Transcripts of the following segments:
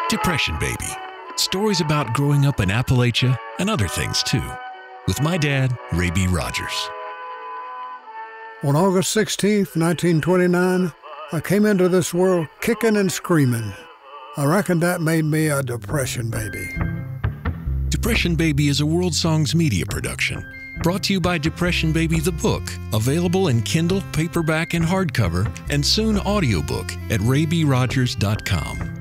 Depression Baby. Stories about growing up in Appalachia and other things too. With my dad, Ray B. Rogers. On August 16th, 1929, I came into this world kicking and screaming. I reckon that made me a Depression Baby. Depression Baby is a World Songs media production. Brought to you by Depression Baby the Book, available in Kindle, paperback, and hardcover, and soon audiobook at raybrogers.com.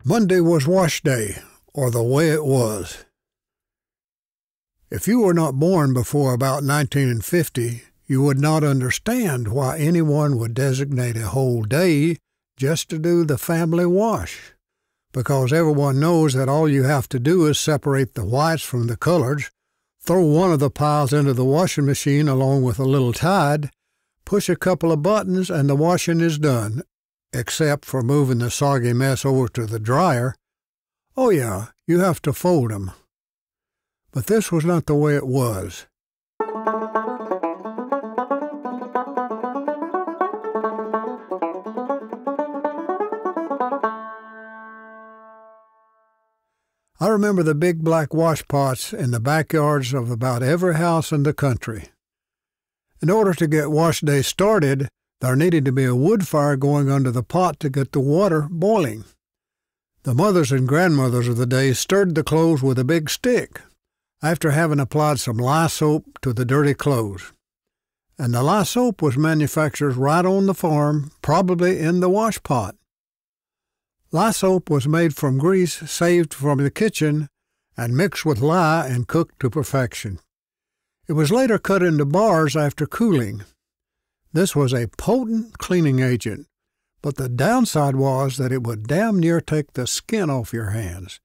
Monday was wash day, or the way it was. If you were not born before about 1950, you would not understand why anyone would designate a whole day just to do the family wash, because everyone knows that all you have to do is separate the whites from the colors, throw one of the piles into the washing machine along with a little tide, push a couple of buttons, and the washing is done, except for moving the soggy mess over to the dryer. Oh yeah, you have to fold them. But this was not the way it was. I remember the big black wash pots in the backyards of about every house in the country. In order to get wash day started, there needed to be a wood fire going under the pot to get the water boiling. The mothers and grandmothers of the day stirred the clothes with a big stick, after having applied some lye soap to the dirty clothes. And the lye soap was manufactured right on the farm, probably in the wash pot. Lye soap was made from grease saved from the kitchen and mixed with lye and cooked to perfection. It was later cut into bars after cooling. This was a potent cleaning agent, but the downside was that it would damn near take the skin off your hands.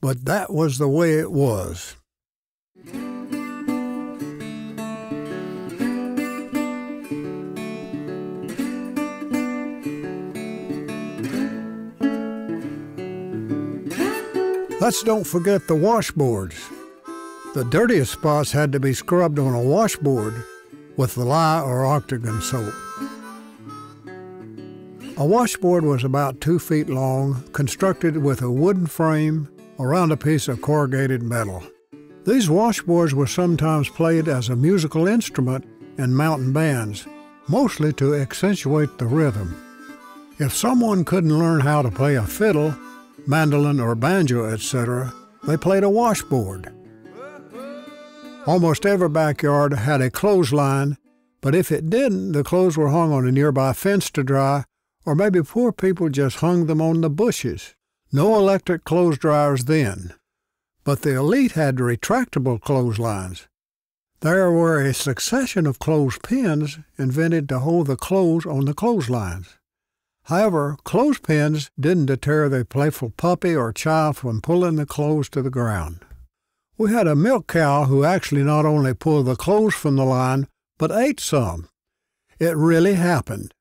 But that was the way it was. Let's don't forget the washboards. The dirtiest spots had to be scrubbed on a washboard with the lye or octagon soap. A washboard was about 2 feet long, constructed with a wooden frame around a piece of corrugated metal. These washboards were sometimes played as a musical instrument in mountain bands, mostly to accentuate the rhythm. If someone couldn't learn how to play a fiddle, mandolin, or banjo, etc., they played a washboard. Almost every backyard had a clothesline, but if it didn't, the clothes were hung on a nearby fence to dry, or maybe poor people just hung them on the bushes. No electric clothes dryers then. But the elite had retractable clotheslines. There were a succession of clothespins invented to hold the clothes on the clotheslines. However, clothespins didn't deter the playful puppy or child from pulling the clothes to the ground. We had a milk cow who actually not only pulled the clothes from the line, but ate some. It really happened.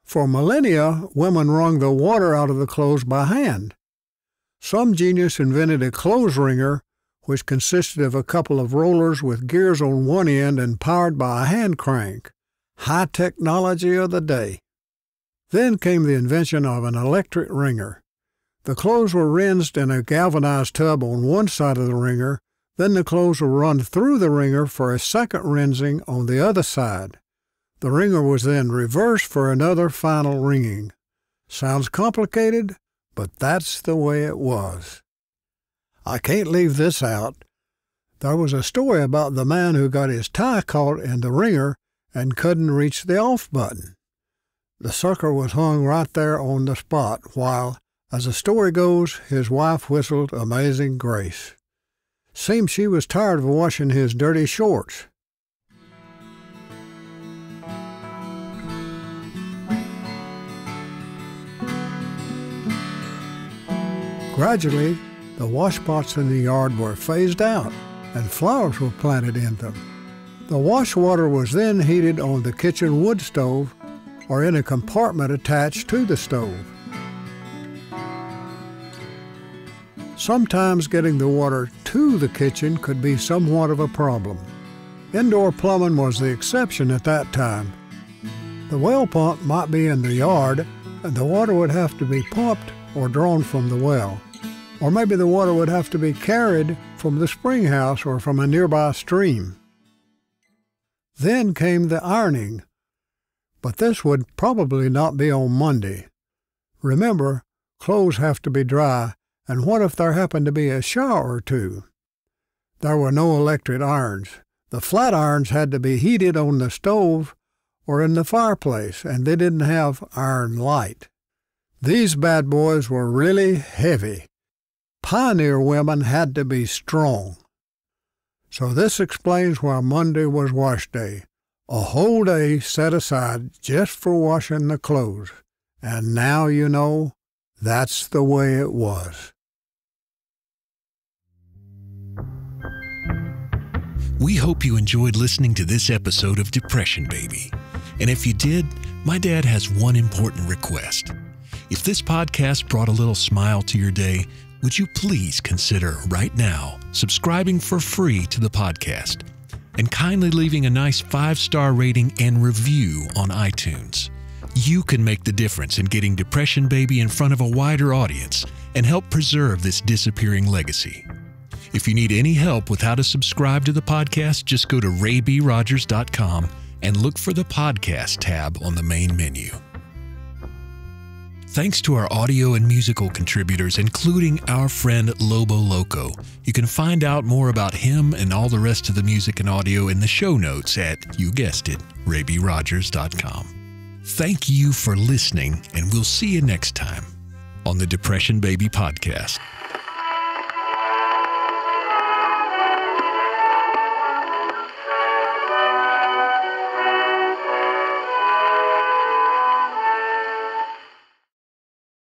For millennia, women wrung the water out of the clothes by hand. Some genius invented a clothes wringer, which consisted of a couple of rollers with gears on one end and powered by a hand crank. High technology of the day. Then came the invention of an electric wringer. The clothes were rinsed in a galvanized tub on one side of the wringer, then the clothes were run through the wringer for a second rinsing on the other side. The wringer was then reversed for another final wringing. Sounds complicated, but that's the way it was. I can't leave this out. There was a story about the man who got his tie caught in the wringer and couldn't reach the off button. The sucker was hung right there on the spot while, as the story goes, his wife whistled Amazing Grace. Seems she was tired of washing his dirty shorts. Gradually, the washpots in the yard were phased out, and flowers were planted in them. The wash water was then heated on the kitchen wood stove or in a compartment attached to the stove. Sometimes getting the water to the kitchen could be somewhat of a problem. Indoor plumbing was the exception at that time. The well pump might be in the yard, and the water would have to be pumped or drawn from the well. Or maybe the water would have to be carried from the spring house or from a nearby stream. Then came the ironing, but this would probably not be on Monday. Remember, clothes have to be dry, and what if there happened to be a shower or two? There were no electric irons. The flat irons had to be heated on the stove or in the fireplace, and they didn't have iron light. These bad boys were really heavy. Pioneer women had to be strong. So this explains why Monday was wash day, a whole day set aside just for washing the clothes. And now you know that's the way it was. We hope you enjoyed listening to this episode of Depression Baby. And if you did, my dad has one important request. If this podcast brought a little smile to your day, would you please consider right now subscribing for free to the podcast and kindly leaving a nice 5-star rating and review on iTunes? You can make the difference in getting Depression Baby in front of a wider audience and help preserve this disappearing legacy. If you need any help with how to subscribe to the podcast, just go to raybrogers.com and look for the podcast tab on the main menu. Thanks to our audio and musical contributors, including our friend Lobo Loco. You can find out more about him and all the rest of the music and audio in the show notes at, you guessed it, raybrogers.com. Thank you for listening, and we'll see you next time on the Depression Baby Podcast.